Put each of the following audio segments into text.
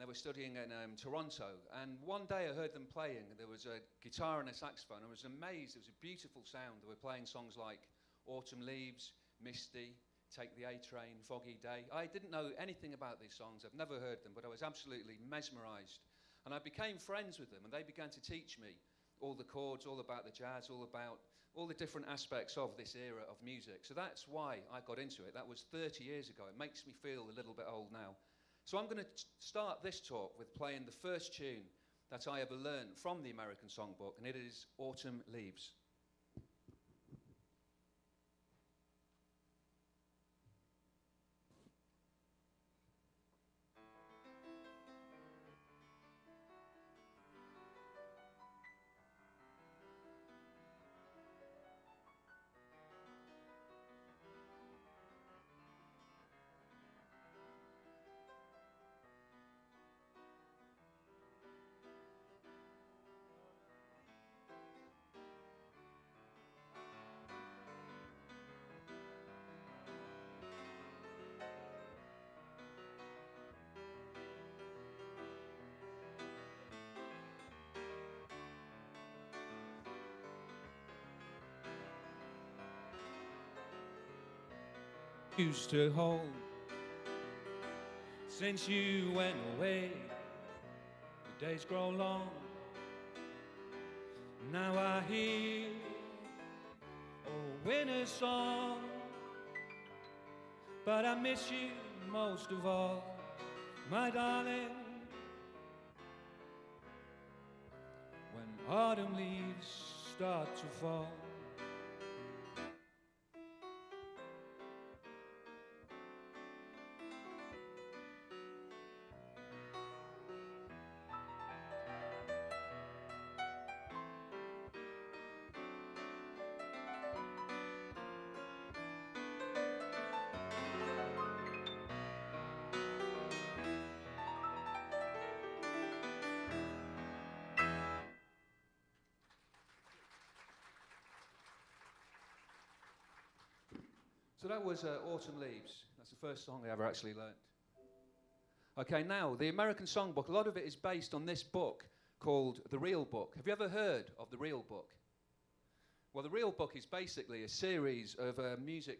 were studying in Toronto. And one day I heard them playing. There was a guitar and a saxophone. I was amazed. It was a beautiful sound. They were playing songs like Autumn Leaves, Misty, Take the A-Train, Foggy Day. I didn't know anything about these songs. I've never heard them, but I was absolutely mesmerised. And I became friends with them, and they began to teach me all the chords, all about the jazz, all about all the different aspects of this era of music. So that's why I got into it. That was 30 years ago. It makes me feel a little bit old now. So I'm going to start this talk with playing the first tune that I ever learned from the American Songbook, and it is Autumn Leaves. Used to hold since you went away. The days grow long. Now I hear a winter's song, but I miss you most of all, my darling. When autumn leaves start to fall. So that was Autumn Leaves. That's the first song I ever actually learnt. Okay, now, the American Songbook, a lot of it is based on this book called The Real Book. Have you ever heard of The Real Book? Well, The Real Book is basically a series of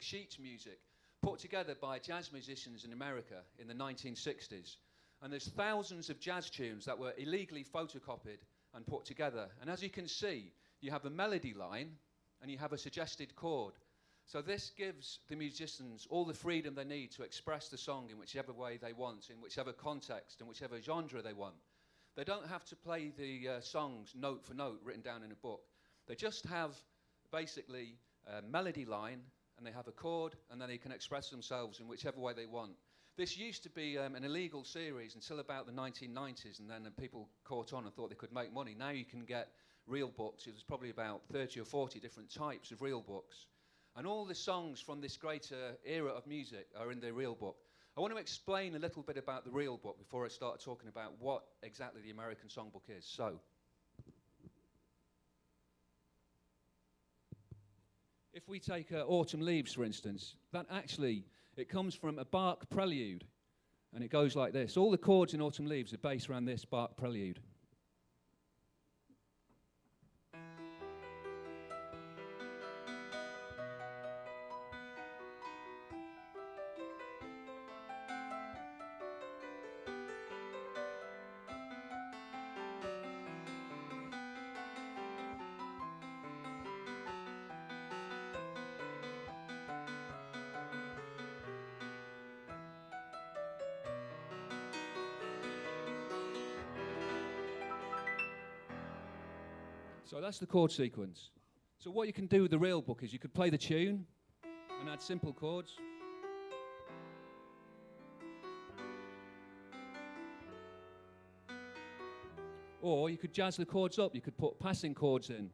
sheet music, put together by jazz musicians in America in the 1960s. And there's thousands of jazz tunes that were illegally photocopied and put together. And as you can see, you have a melody line and you have a suggested chord. So this gives the musicians all the freedom they need to express the song in whichever way they want, in whichever context, in whichever genre they want. They don't have to play the songs note for note written down in a book. They just have basically a melody line, and they have a chord, and then they can express themselves in whichever way they want. This used to be an illegal series until about the 1990s, and then people caught on and thought they could make money. Now you can get real books. There's probably about 30 or 40 different types of real books. And all the songs from this greater era of music are in the Real Book. I want to explain a little bit about the Real Book before I start talking about what exactly the American Songbook is. So, if we take Autumn Leaves, for instance, that actually, it comes from a Bach prelude. And it goes like this. All the chords in Autumn Leaves are based around this Bach prelude. So that's the chord sequence. So what you can do with the Real Book is you could play the tune and add simple chords. Or you could jazz the chords up. You could put passing chords in.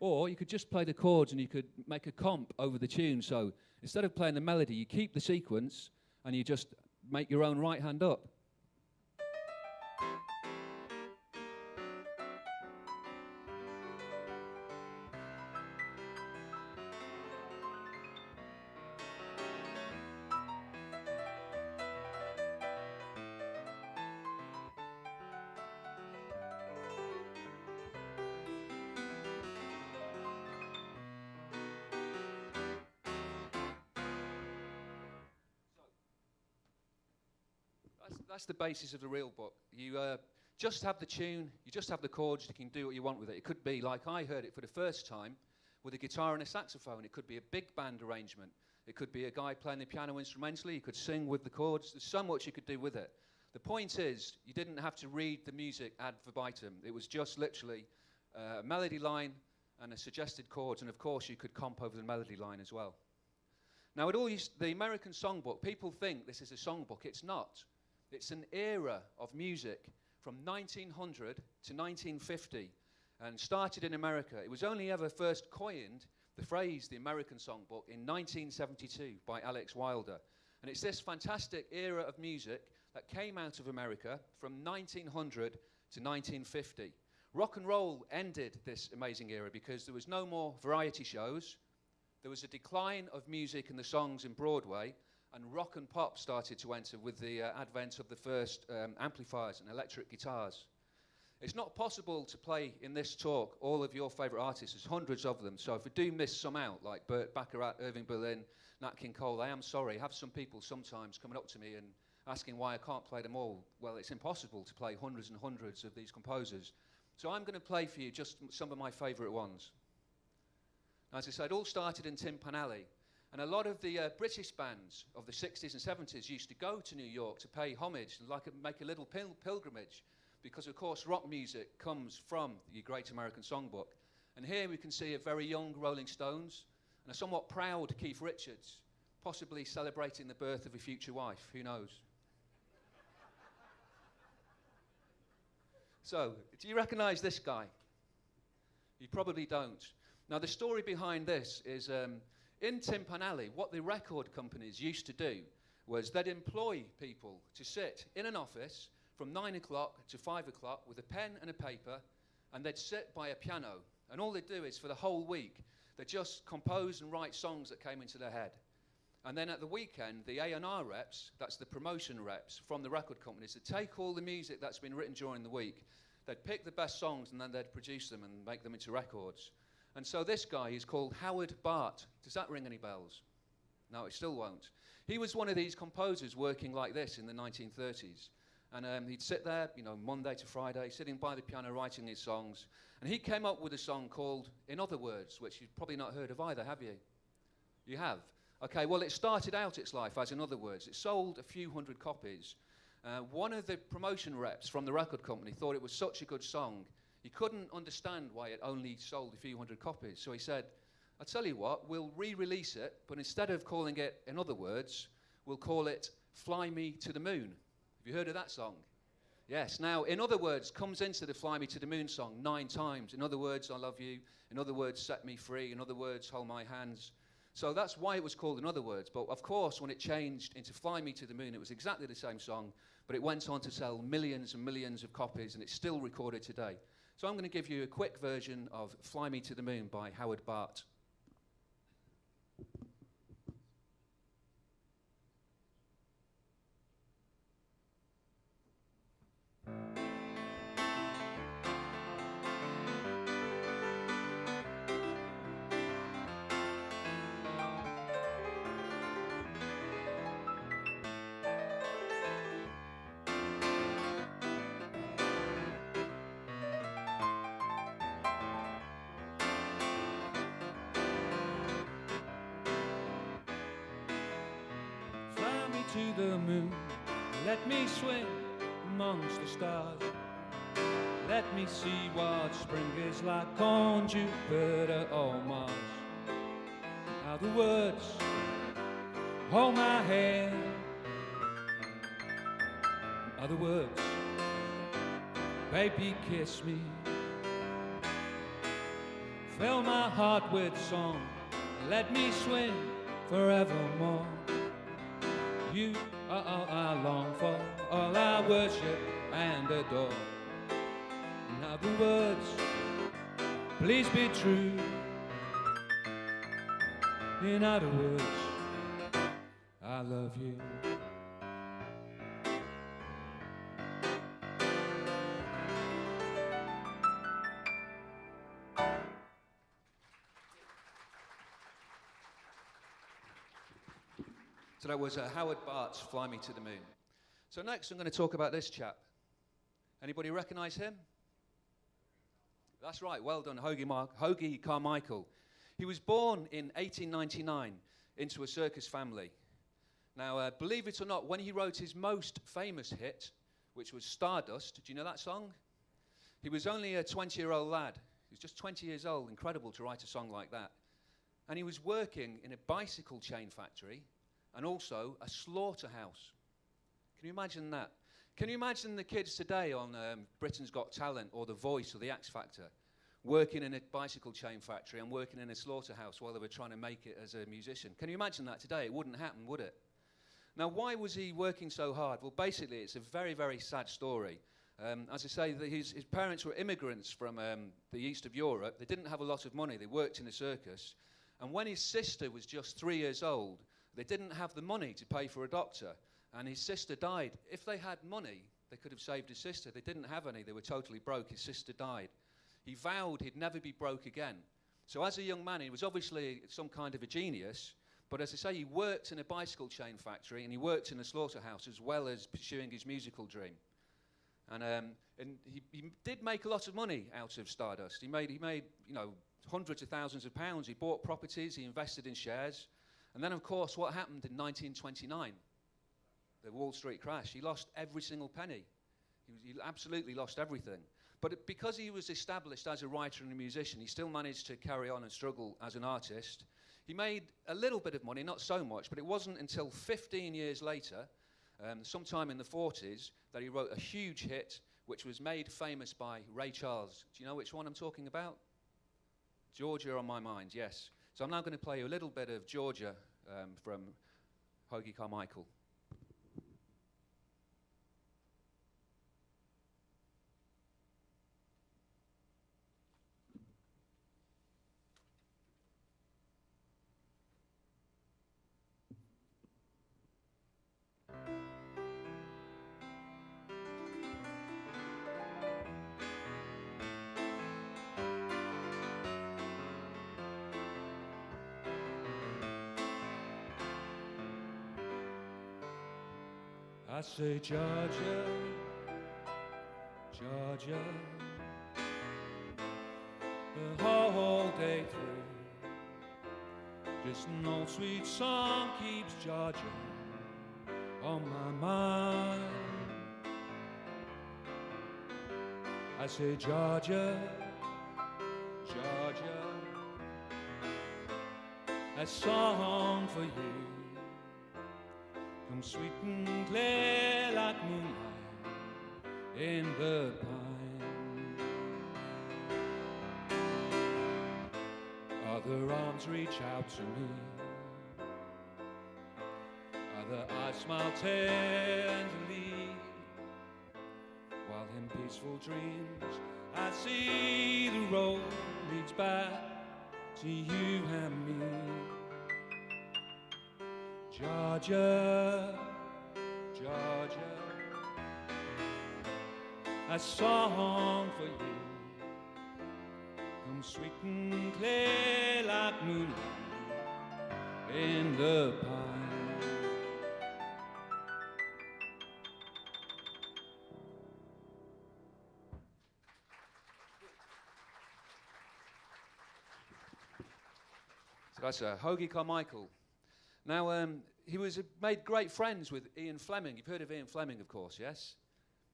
Or you could just play the chords and you could make a comp over the tune. So instead of playing the melody, you keep the sequence and you just make your own right hand up. That's the basis of the real book. You just have the tune, you just have the chords, you can do what you want with it. It could be like I heard it for the first time with a guitar and a saxophone. It could be a big band arrangement. It could be a guy playing the piano instrumentally. You could sing with the chords. There's so much you could do with it. The point is, you didn't have to read the music ad verbatim. It was just literally a melody line and a suggested chords, and of course you could comp over the melody line as well. Now, the American songbook, people think this is a songbook. It's not. It's an era of music from 1900 to 1950 and started in America. It was only ever first coined, the phrase, the American songbook, in 1972 by Alex Wilder. And it's this fantastic era of music that came out of America from 1900 to 1950. Rock and roll ended this amazing era because there was no more variety shows. There was a decline of music and the songs in Broadway, and rock and pop started to enter with the advent of the first amplifiers and electric guitars. It's not possible to play in this talk all of your favourite artists. There's hundreds of them, so if we do miss some out, like Burt Bacharach, Irving Berlin, Nat King Cole, I am sorry. I have some people sometimes coming up to me and asking why I can't play them all. Well, it's impossible to play hundreds and hundreds of these composers. So I'm going to play for you just some of my favourite ones. As I said, it all started in Tin Pan Alley. And a lot of the British bands of the 60s and 70s used to go to New York to pay homage and make a little pilgrimage because, of course, rock music comes from the Great American Songbook. And here we can see a very young Rolling Stones and a somewhat proud Keith Richards, possibly celebrating the birth of a future wife. Who knows? So, do you recognise this guy? You probably don't. Now, the story behind this is in Tin Pan Alley, what the record companies used to do was they'd employ people to sit in an office from 9 o'clock to 5 o'clock with a pen and a paper, and they'd sit by a piano. And all they'd do is, for the whole week, they'd just compose and write songs that came into their head. And then at the weekend, the A&R reps, that's the promotion reps from the record companies, would take all the music that's been written during the week, they'd pick the best songs, and then they'd produce them and make them into records. And so this guy is called Howard Bart. Does that ring any bells? No, it still won't. He was one of these composers working like this in the 1930s. And he'd sit there, you know, Monday to Friday, sitting by the piano, writing his songs. And he came up with a song called In Other Words, which you've probably not heard of either, have you? You have? Okay, well, it started out its life as In Other Words. It sold a few hundred copies. One of the promotion reps from the record company thought it was such a good song, he couldn't understand why it only sold a few hundred copies. So he said, I'll tell you what, we'll re-release it, but instead of calling it In Other Words, we'll call it Fly Me to the Moon. Have you heard of that song? Yes. Now, In Other Words comes into the Fly Me to the Moon song 9 times. In other words, I love you. In other words, set me free. In other words, hold my hands. So that's why it was called In Other Words. But of course, when it changed into Fly Me to the Moon, it was exactly the same song, but it went on to sell millions and millions of copies, and it's still recorded today. So I'm going to give you a quick version of Fly Me to the Moon by Howard Bart. To the moon, let me swim amongst the stars. Let me see what spring is like on Jupiter or Mars. In other words, hold my hand. In other words, baby, kiss me. Fill my heart with song. Let me swim forevermore. You are all I long for, all I worship and adore. In other words, please be true. In other words, I love you. So that was Howard Bart's Fly Me to the Moon. So next I'm going to talk about this chap. Anybody recognise him? That's right, well done, Hoagy Carmichael. He was born in 1899 into a circus family. Now, believe it or not, when he wrote his most famous hit, which was Stardust, do you know that song? He was only a 20-year-old lad. He was just 20 years old, incredible to write a song like that. And he was working in a bicycle chain factory and also a slaughterhouse. Can you imagine that? Can you imagine the kids today on Britain's Got Talent or The Voice or The X Factor working in a bicycle chain factory and working in a slaughterhouse while they were trying to make it as a musician? Can you imagine that today? It wouldn't happen, would it? Now, why was he working so hard? Well, basically, it's a very, very sad story. As I say, his parents were immigrants from the east of Europe. They didn't have a lot of money. They worked in a circus. And when his sister was just 3 years old, they didn't have the money to pay for a doctor. And his sister died. If they had money, they could have saved his sister. They didn't have any. They were totally broke. His sister died. He vowed he'd never be broke again. So as a young man, he was obviously some kind of a genius. But as I say, he worked in a bicycle chain factory and he worked in a slaughterhouse as well as pursuing his musical dream. And he did make a lot of money out of Stardust. He made you know, hundreds of thousands of pounds. He bought properties. He invested in shares. And then, of course, what happened in 1929? The Wall Street crash. He lost every single penny. He absolutely lost everything. But because he was established as a writer and a musician, he still managed to carry on and struggle as an artist. He made a little bit of money, not so much, but it wasn't until 15 years later, sometime in the 40s, that he wrote a huge hit, which was made famous by Ray Charles. Do you know which one I'm talking about? Georgia on My Mind, yes. So I'm now going to play you a little bit of Georgia from Hoagy Carmichael. I say, Georgia, Georgia, the whole day through. Just an old sweet song keeps Georgia on my mind. I say, Georgia, Georgia, a song for you. Come sweet and clear like moonlight in the pine. Other arms reach out to me, other eyes smile tenderly, while in peaceful dreams I see the road leads back to you and me. Georgia, Georgia, a song for you. Come sweet and clear like moonlight in the pine. So that's Hoagy Carmichael. Now, he made great friends with Ian Fleming. You've heard of Ian Fleming, of course, yes?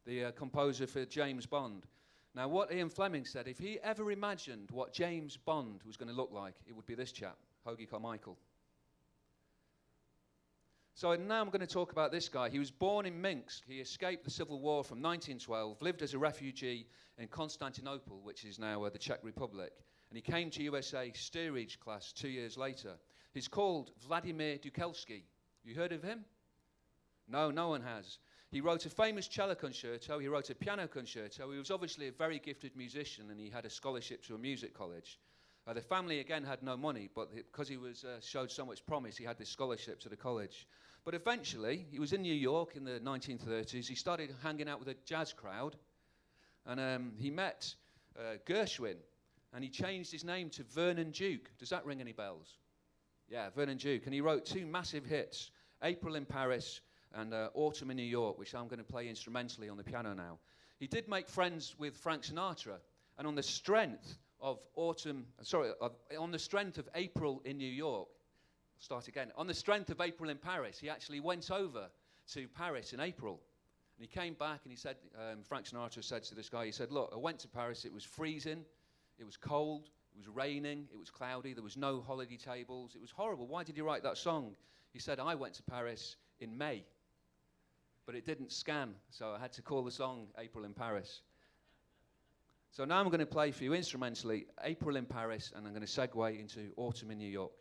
The composer for James Bond. Now, what Ian Fleming said, if he ever imagined what James Bond was going to look like, it would be this chap, Hoagy Carmichael. So now I'm going to talk about this guy. He was born in Minsk. He escaped the Civil War from 1912, lived as a refugee in Constantinople, which is now the Czech Republic. And he came to USA steerage class 2 years later. He's called Vladimir Dukelski. You heard of him? No, no one has. He wrote a famous cello concerto. He wrote a piano concerto. He was obviously a very gifted musician, and he had a scholarship to a music college. The family, again, had no money, but because he showed so much promise, he had this scholarship to the college. But eventually, he was in New York in the 1930s. He started hanging out with a jazz crowd, and he met Gershwin, and he changed his name to Vernon Duke. Does that ring any bells? Yeah, Vernon Duke. And he wrote two massive hits, April in Paris and Autumn in New York, which I'm going to play instrumentally on the piano now. He did make friends with Frank Sinatra, and on the strength of on the strength of April in New York, I'll start again. On the strength of April in Paris, he actually went over to Paris in April. And he came back and he said, Frank Sinatra said to this guy, he said, look, I went to Paris, it was freezing, it was cold, it was raining, it was cloudy, there was no holiday tables, it was horrible. Why did you write that song? He said, I went to Paris in May, but it didn't scan, so I had to call the song April in Paris. So now I'm going to play for you instrumentally April in Paris, and I'm going to segue into Autumn in New York.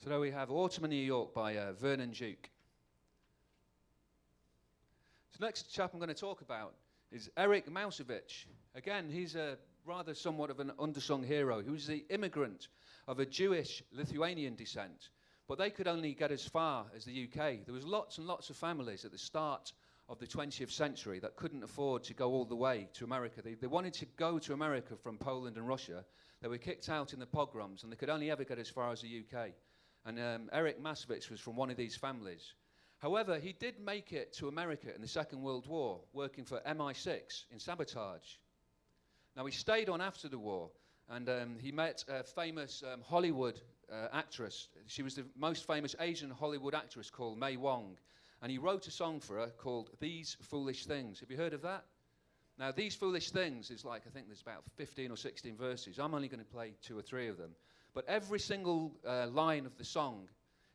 So there we have Autumn in New York by Vernon Duke. The next chap I'm going to talk about is Eric Mausewitz. Again, he's a rather somewhat of an undersung hero. He was the immigrant of a Jewish Lithuanian descent, but they could only get as far as the UK. There was lots and lots of families at the start of the 20th century that couldn't afford to go all the way to America. They wanted to go to America from Poland and Russia. They were kicked out in the pogroms, and they could only ever get as far as the UK. And Eric Mausewitz was from one of these families. However, he did make it to America in the Second World War, working for MI6 in sabotage. Now, he stayed on after the war, and he met a famous Hollywood actress. She was the most famous Asian Hollywood actress called Mae Wong. And he wrote a song for her called These Foolish Things. Have you heard of that? Now, These Foolish Things is like, I think there's about 15 or 16 verses. I'm only going to play 2 or 3 of them. But every single line of the song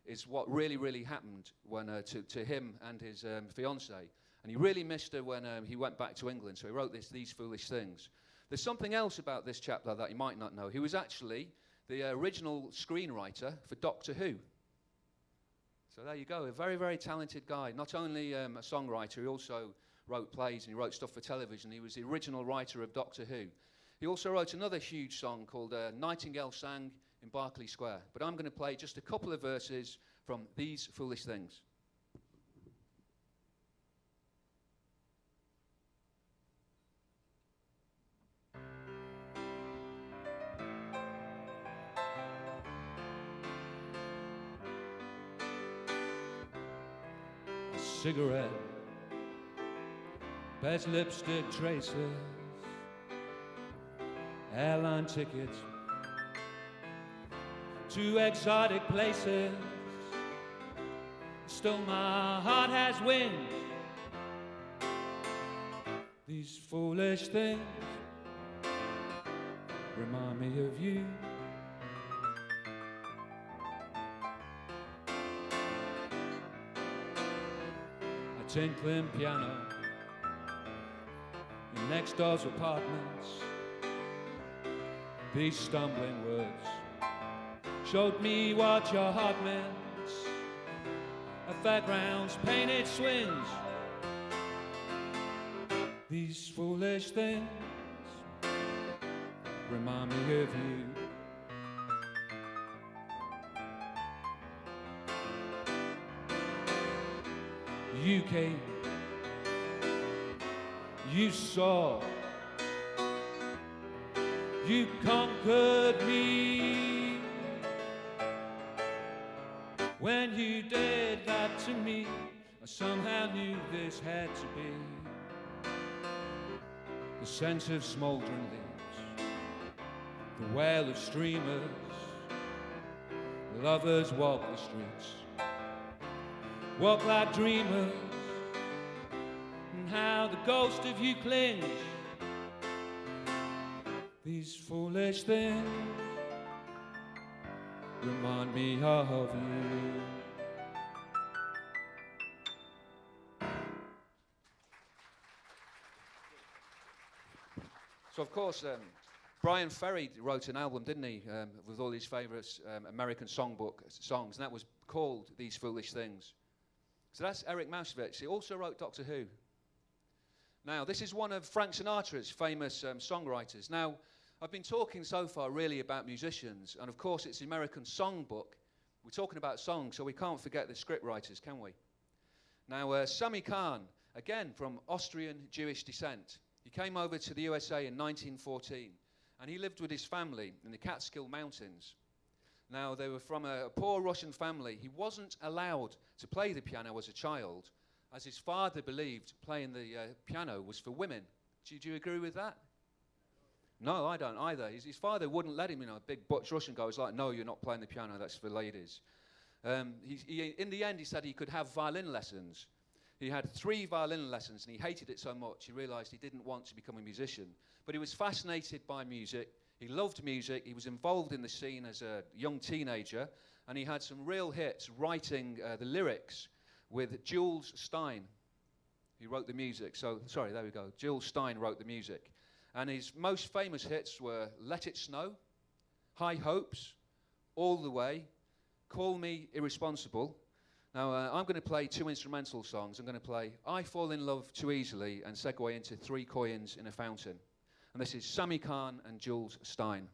is what really, really happened when, to him and his fiancée. And he really missed her when he went back to England. So he wrote These Foolish Things. There's something else about this chap that you might not know. He was actually the original screenwriter for Doctor Who. So there you go, a very, very talented guy. Not only a songwriter, he also wrote plays and he wrote stuff for television. He was the original writer of Doctor Who. He also wrote another huge song called Nightingale Sang in Berkeley Square. But I'm going to play just a couple of verses from These Foolish Things. A cigarette best lipstick traces, airline tickets to exotic places. Still my heart has wings. These foolish things remind me of you. A tinkling piano in next door's apartments. These stumbling words showed me what your heart meant. A fairground's painted swings. These foolish things remind me of you. You came, you saw, you conquered me. When you did that to me, I somehow knew this had to be. The scent of smouldering leaves, the wail of streamers, lovers walk the streets, walk like dreamers, and how the ghost of you clings. These foolish things remind me of you. So, of course, Brian Ferry wrote an album, didn't he, with all his favourite American songbook songs, and that was called These Foolish Things. So that's Eric Mausewitz. He also wrote Doctor Who. Now, this is one of Frank Sinatra's famous songwriters. Now, I've been talking so far really about musicians, and of course it's the American songbook. We're talking about songs, so we can't forget the scriptwriters, can we? Now, Sami Khan, again from Austrian Jewish descent. He came over to the USA in 1914, and he lived with his family in the Catskill Mountains. Now, they were from a poor Russian family. He wasn't allowed to play the piano as a child, as his father believed playing the piano was for women. Do you agree with that? No, I don't either. His father wouldn't let him, a big butch Russian guy was like, no, you're not playing the piano, that's for ladies. In the end, he said he could have violin lessons. He had 3 violin lessons, and he hated it so much, he realized he didn't want to become a musician. But he was fascinated by music. He loved music. He was involved in the scene as a young teenager, and he had some real hits writing the lyrics with Jules Stein. He wrote the music. So, sorry, there we go. Jules Stein wrote the music. And his most famous hits were Let It Snow, High Hopes, All the Way, Call Me Irresponsible. Now, I'm going to play 2 instrumental songs. I'm going to play I Fall in Love Too Easily and segue into 3 Coins in a Fountain. And this is Sami Khan and Jules Stein.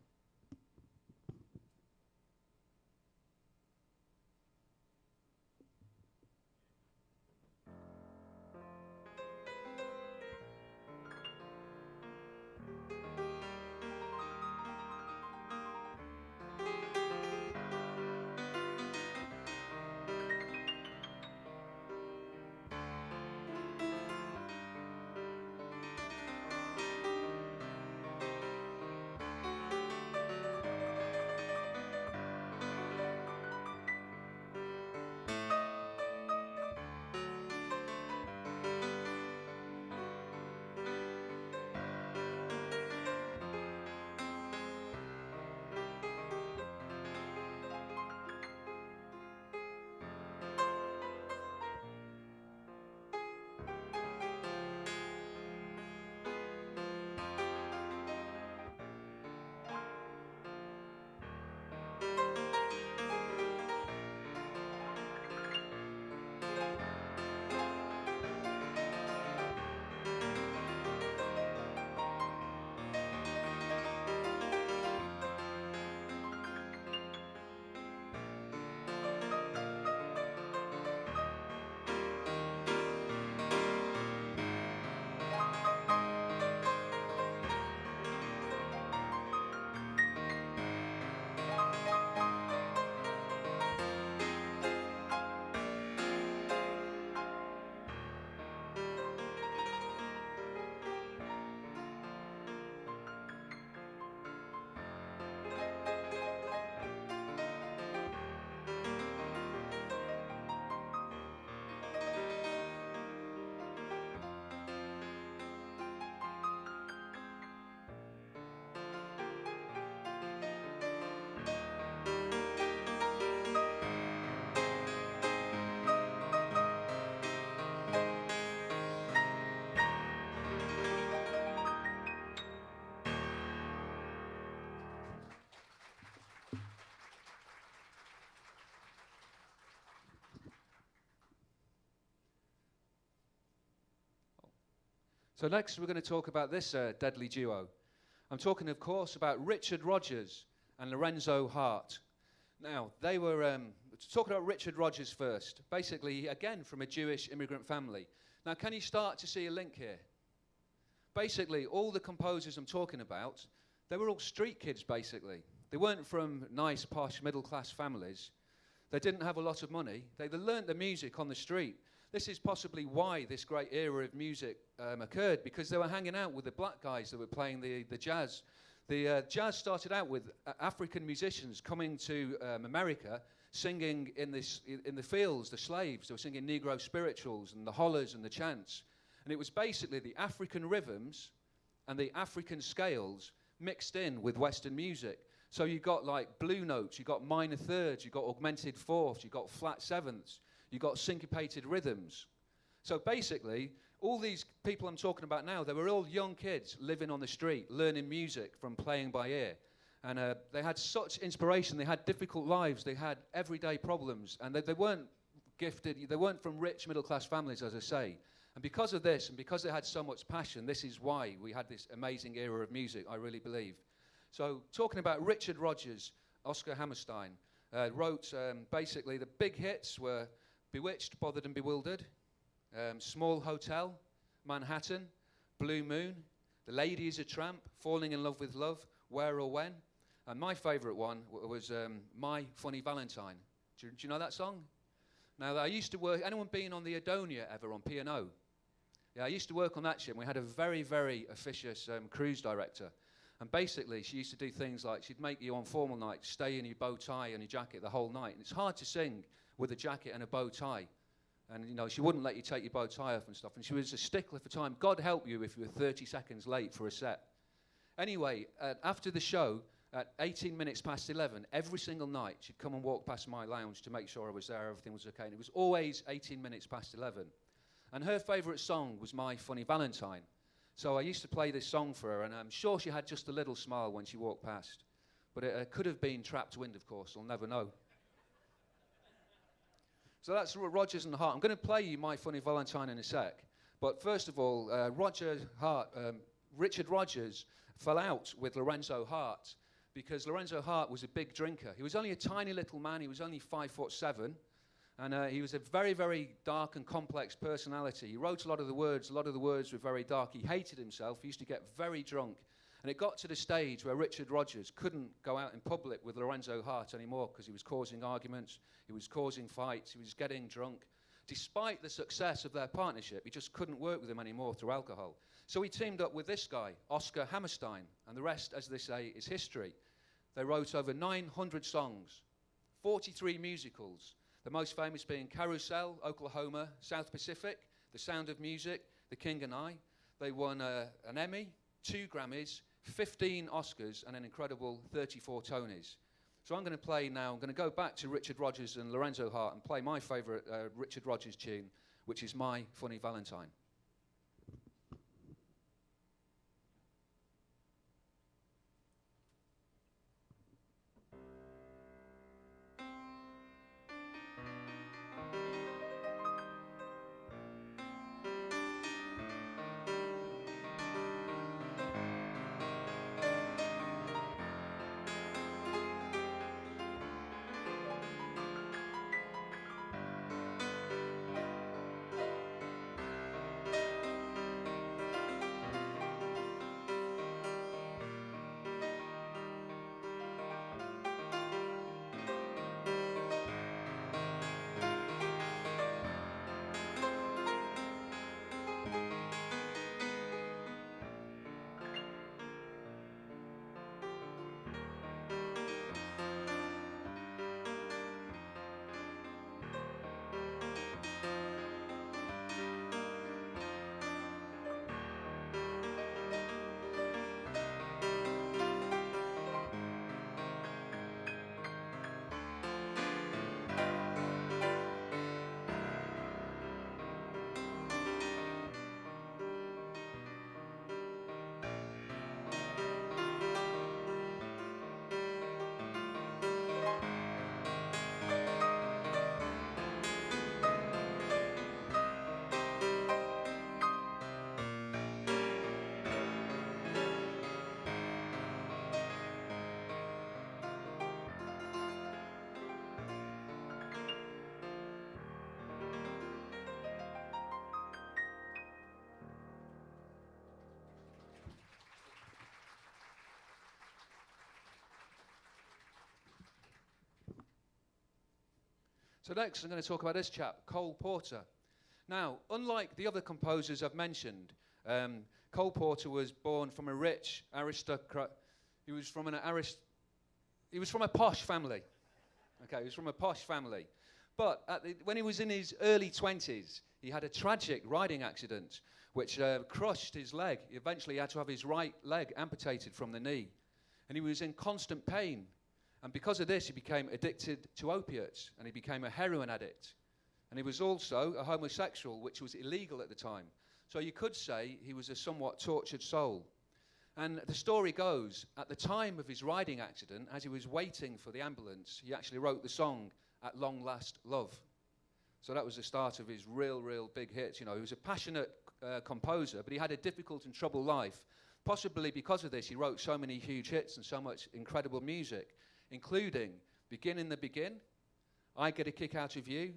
So next we're going to talk about this deadly duo. I'm talking, of course, about Richard Rodgers and Lorenzo Hart. Now, they were, talking about Richard Rodgers first, basically, again, from a Jewish immigrant family. Now, can you start to see a link here? Basically, all the composers I'm talking about, they were all street kids, basically. They weren't from nice, posh, middle-class families. They didn't have a lot of money. They learnt the music on the street. This is possibly why this great era of music occurred, because they were hanging out with the black guys that were playing the jazz. The jazz started out with African musicians coming to America, singing in the fields, the slaves. They were singing Negro spirituals and the hollers and the chants. And it was basically the African rhythms and the African scales mixed in with Western music. So you got like blue notes, you got minor thirds, you got augmented fourths, you got flat sevenths, you got syncopated rhythms. So basically, all these people I'm talking about now, they were all young kids living on the street, learning music from playing by ear. And they had such inspiration, they had difficult lives, they had everyday problems, and they weren't gifted, they weren't from rich middle-class families, as I say. And because of this, and because they had so much passion, this is why we had this amazing era of music, I really believe. So talking about Richard Rodgers, Oscar Hammerstein wrote basically the big hits were Bewitched, Bothered and Bewildered, Small Hotel, Manhattan, Blue Moon, The Lady is a Tramp, Falling in Love with Love, Where or When, and my favourite one was My Funny Valentine. Do you know that song? Now, I used to work, anyone been on the Adonia ever on P&O? Yeah, I used to work on that ship, and we had a very, very officious cruise director. And basically, she used to do things like, she'd make you on formal night stay in your bow tie and your jacket the whole night. And it's hard to sing with a jacket and a bow tie. And, you know, she wouldn't let you take your bow tie off and stuff. And she was a stickler for time. God help you if you were 30 seconds late for a set. Anyway, after the show, at 18 minutes past 11, every single night, she'd come and walk past my lounge to make sure I was there, everything was okay. And it was always 18 minutes past 11. And her favourite song was My Funny Valentine. So I used to play this song for her, and I'm sure she had just a little smile when she walked past. But it could have been trapped wind, of course, we'll never know. So that's Rodgers and Hart. I'm going to play you My Funny Valentine in a sec. But first of all, Richard Rodgers fell out with Lorenzo Hart because Lorenzo Hart was a big drinker. He was only a tiny little man. He was only 5'7". And he was a very, very dark and complex personality. He wrote a lot of the words. A lot of the words were very dark. He hated himself. He used to get very drunk. And it got to the stage where Richard Rodgers couldn't go out in public with Lorenzo Hart anymore because he was causing arguments, he was causing fights, he was getting drunk. Despite the success of their partnership, he just couldn't work with him anymore through alcohol. So he teamed up with this guy, Oscar Hammerstein, and the rest, as they say, is history. They wrote over 900 songs, 43 musicals, the most famous being Carousel, Oklahoma, South Pacific, The Sound of Music, The King and I. They won an Emmy, 2 Grammys, 15 Oscars, and an incredible 34 Tonys. So I'm going to play now, I'm going to go back to Richard Rodgers and Lorenzo Hart and play my favourite Richard Rodgers tune, which is My Funny Valentine. So next I'm going to talk about this chap, Cole Porter. Now, unlike the other composers I've mentioned, Cole Porter was born from a rich aristocrat. He was from a posh family. Okay, he was from a posh family. But when he was in his early 20s, he had a tragic riding accident which crushed his leg. He eventually had to have his right leg amputated from the knee. And he was in constant pain. And because of this, he became addicted to opiates, and he became a heroin addict. And he was also a homosexual, which was illegal at the time. So you could say he was a somewhat tortured soul. And the story goes, at the time of his riding accident, as he was waiting for the ambulance, he actually wrote the song, At Long Last Love. So that was the start of his real big hits. You know, he was a passionate composer, but he had a difficult and troubled life. Possibly because of this, he wrote so many huge hits and so much incredible music, including Begin in the Begin, I Get a Kick Out of You,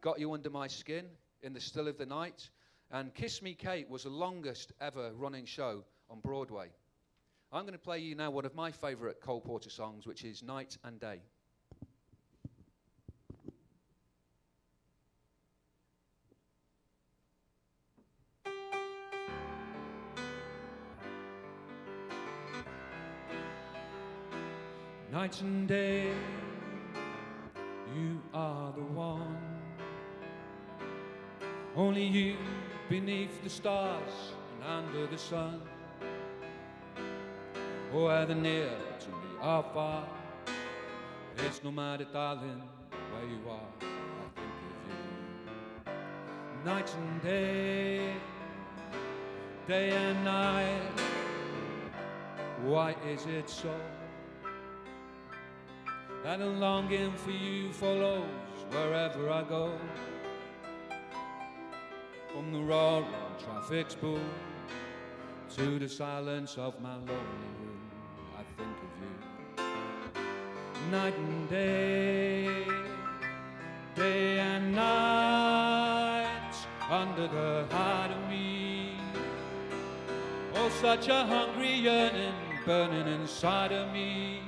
Got You Under My Skin, In the Still of the Night, and Kiss Me Kate was the longest ever running show on Broadway. I'm going to play you now one of my favourite Cole Porter songs, which is Night and Day. Night and day, you are the one. Only you beneath the stars and under the sun. Whether near to me or far, it's no matter, darling, where you are, I think of you. Night and day, day and night, why is it so that a longing for you follows wherever I go? From the roaring traffic's boom to the silence of my lonely room, I think of you. Night and day, day and night, under the heart of me. Oh, such a hungry yearning burning inside of me.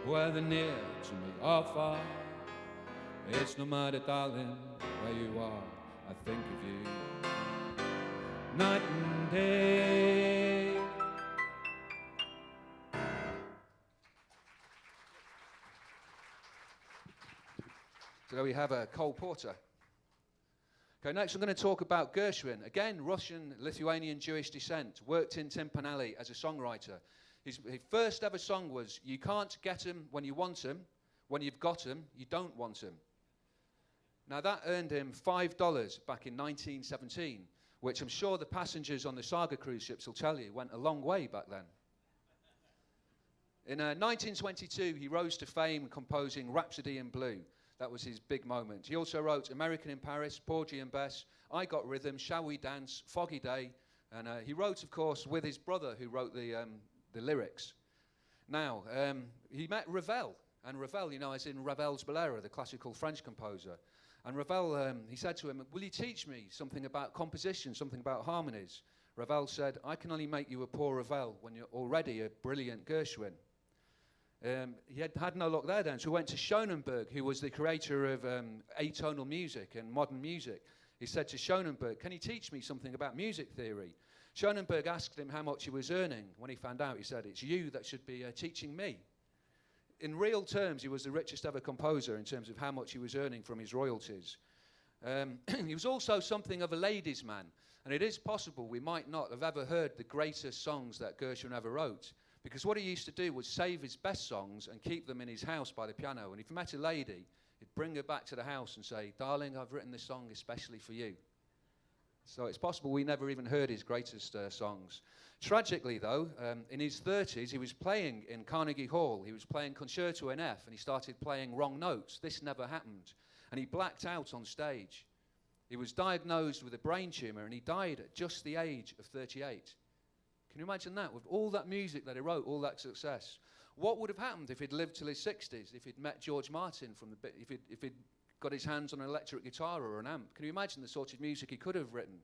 Whether near to me or far, it's no matter, darling, where you are, I think of you. Night and day. So there we have Cole Porter. Okay, next I'm going to talk about Gershwin. Again, Russian, Lithuanian, Jewish descent. Worked in Timpanelli as a songwriter. His first ever song was, you can't get 'em when you want 'em. When you've got 'em, you don't want 'em. Now that earned him $5 back in 1917, which I'm sure the passengers on the Saga cruise ships will tell you went a long way back then. In 1922, he rose to fame composing Rhapsody in Blue. That was his big moment. He also wrote American in Paris, Porgy and Bess, I Got Rhythm, Shall We Dance, Foggy Day, and he wrote, of course, with his brother who wrote the lyrics. Now, he met Ravel, and Ravel, you know, as in Ravel's Bolero, the classical French composer. And Ravel, he said to him, will you teach me something about composition, something about harmonies? Ravel said, I can only make you a poor Ravel when you're already a brilliant Gershwin. He had no luck there then, so he went to Schoenberg, who was the creator of atonal music and modern music. He said to Schoenberg, can you teach me something about music theory? Schoenberg asked him how much he was earning. When he found out, he said, it's you that should be teaching me. In real terms, he was the richest ever composer in terms of how much he was earning from his royalties. He was also something of a ladies' man, and it is possible we might not have ever heard the greatest songs that Gershwin ever wrote, because what he used to do was save his best songs and keep them in his house by the piano, and if he met a lady, he'd bring her back to the house and say, darling, I've written this song especially for you. So it's possible we never even heard his greatest songs. Tragically, though, in his 30s, he was playing in Carnegie Hall. He was playing Concerto in F, and he started playing wrong notes. This never happened. And he blacked out on stage. He was diagnosed with a brain tumor, and he died at just the age of 38. Can you imagine that? With all that music that he wrote, all that success. What would have happened if he'd lived till his 60s, if he'd met George Martin, if he'd got his hands on an electric guitar or an amp? Can you imagine the sort of music he could have written?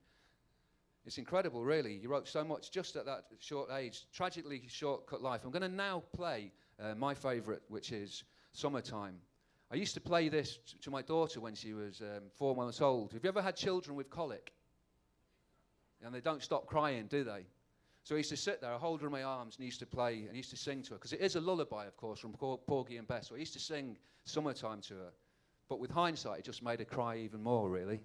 It's incredible, really. He wrote so much just at that short age. Tragically short-cut life. I'm going to now play my favourite, which is Summertime. I used to play this to my daughter when she was 4 months old. Have you ever had children with colic? And they don't stop crying, do they? So I used to sit there, I hold her in my arms, and used to play, and used to sing to her, because it is a lullaby, of course, from Porgy and Bess. So I used to sing Summertime to her. But with hindsight, it just made her cry even more, really.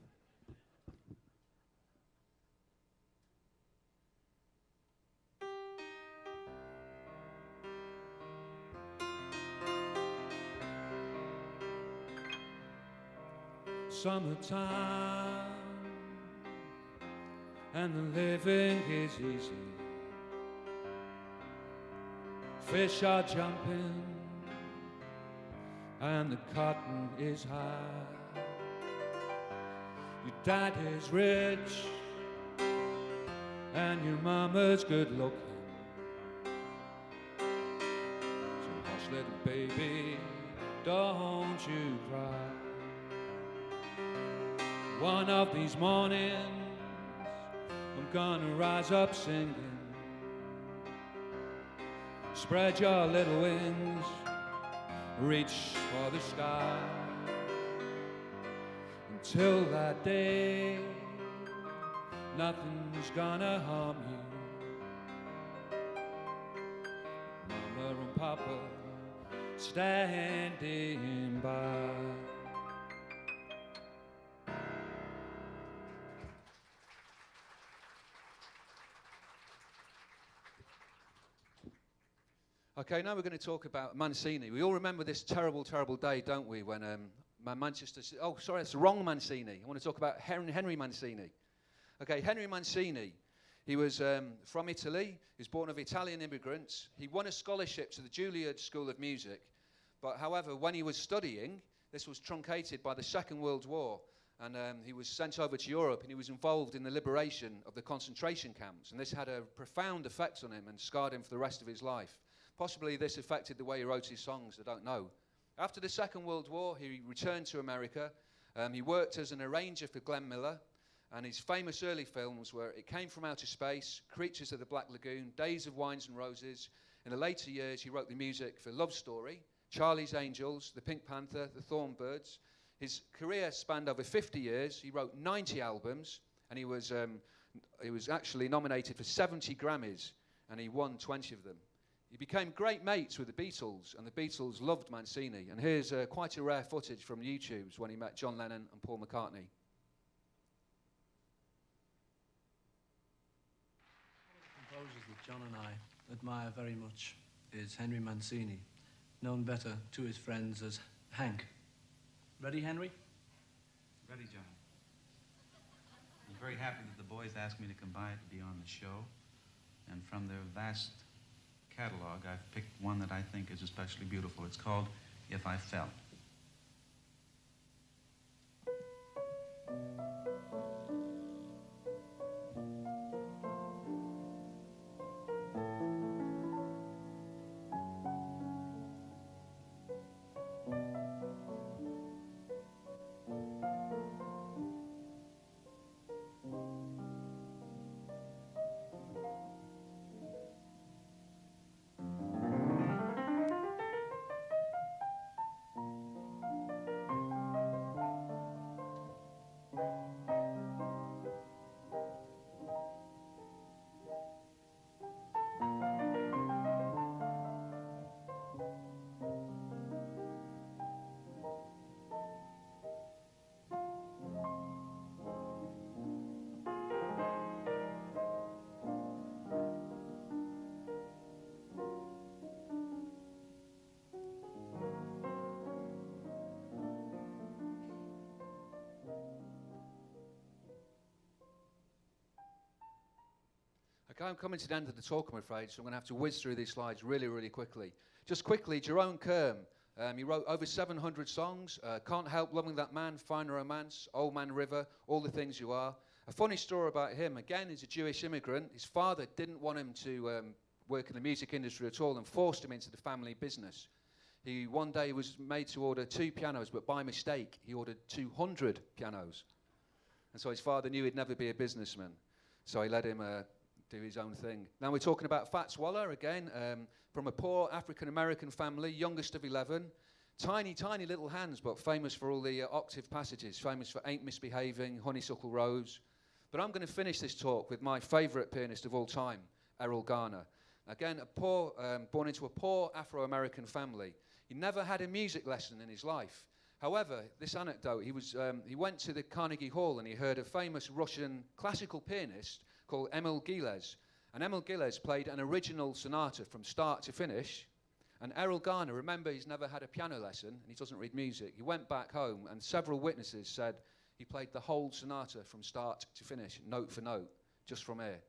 Summertime, and the living is easy. Fish are jumping, and the cotton is high. Your dad is rich, and your mama's good looking. So hush, little baby, don't you cry. One of these mornings, I'm gonna rise up singing. Spread your little wings, reach for the sky. Until that day, nothing's gonna harm you. Mama and Papa standing by. Okay, now we're going to talk about Mancini. We all remember this terrible, terrible day, don't we, when Manchester... Oh, sorry, that's the wrong Mancini. I want to talk about Henry Mancini. Okay, Henry Mancini, he was from Italy. He was born of Italian immigrants. He won a scholarship to the Juilliard School of Music. But, however, when he was studying, this was truncated by the Second World War. And he was sent over to Europe, and he was involved in the liberation of the concentration camps. And this had a profound effect on him and scarred him for the rest of his life. Possibly this affected the way he wrote his songs, I don't know. After the Second World War, he returned to America. He worked as an arranger for Glenn Miller, and his famous early films were It Came From Outer Space, Creatures of the Black Lagoon, Days of Wines and Roses. In the later years, he wrote the music for Love Story, Charlie's Angels, The Pink Panther, The Thornbirds. His career spanned over 50 years. He wrote 90 albums, and he was actually nominated for 70 Grammys, and he won 20 of them. He became great mates with the Beatles, and the Beatles loved Mancini. And here's quite a rare footage from YouTube's when he met John Lennon and Paul McCartney. One of the composers that John and I admire very much is Henry Mancini, known better to his friends as Hank. Ready, Henry? Ready, John. I'm very happy that the boys asked me to come by to be on the show, and from their vast catalog, I've picked one that I think is especially beautiful. It's called If I Fell. Okay, I'm coming to the end of the talk, I'm afraid, so I'm going to have to whiz through these slides really, really quickly. Just quickly, Jerome Kern. He wrote over 700 songs. Can't Help Loving That Man, Fine Romance, Old Man River, All the Things You Are. A funny story about him, again, he's a Jewish immigrant. His father didn't want him to work in the music industry at all and forced him into the family business. One day was made to order 2 pianos, but by mistake, he ordered 200 pianos. And so his father knew he'd never be a businessman. So he let him do his own thing. Now we're talking about Fats Waller again, from a poor African-American family, youngest of 11. tiny, tiny little hands, but famous for all the octave passages, famous for Ain't Misbehaving, Honeysuckle Rose. But I'm going to finish this talk with my favourite pianist of all time, Errol Garner. Again, born into a poor Afro-American family. He never had a music lesson in his life. However, this anecdote, he went to the Carnegie Hall and he heard a famous Russian classical pianist called Emil Gilles. And Emil Gilles played an original sonata from start to finish. And Errol Garner, remember, he's never had a piano lesson and he doesn't read music. He went back home and several witnesses said he played the whole sonata from start to finish, note for note, just from ear.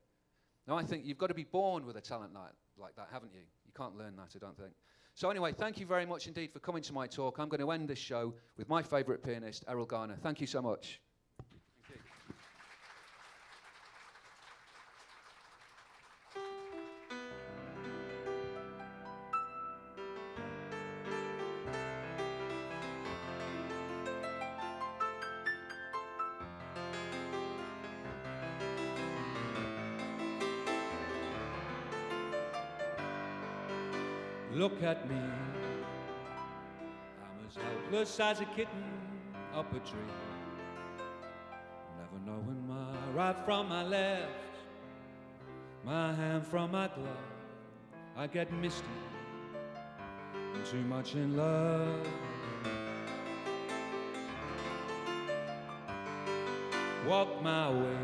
Now, I think you've got to be born with a talent like that, haven't you? You can't learn that, I don't think. So anyway, thank you very much indeed for coming to my talk. I'm going to end this show with my favourite pianist, Errol Garner. Thank you so much. Thank you. Look at me, I'm as helpless as a kitten up a tree, never knowing my right from my left, my hand from my glove. I get misty and too much in love. Walk my way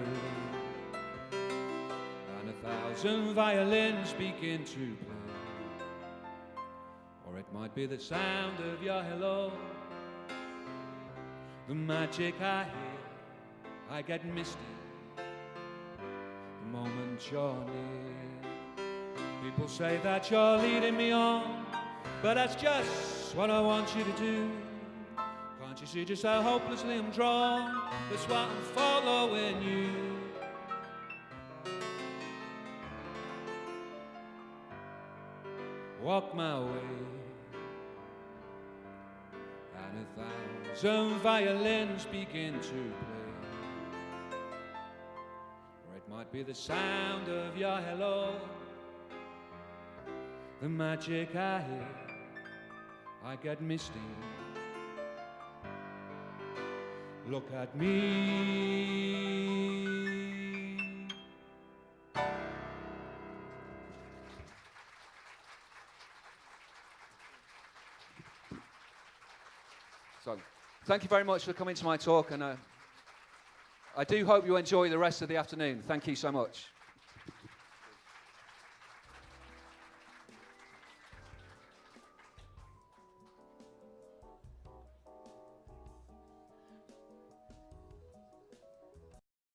and 1,000 violins begin to play. Or it might be the sound of your hello, the magic I hear. I get misty the moment you're near. People say that you're leading me on, but that's just what I want you to do. Can't you see just how hopelessly I'm drawn? That's why I'm following you. Walk my way, and 1,000 violins begin to play. Or it might be the sound of your hello, the magic I hear. I get misty. Look at me. So, thank you very much for coming to my talk, and I do hope you enjoy the rest of the afternoon. Thank you so much.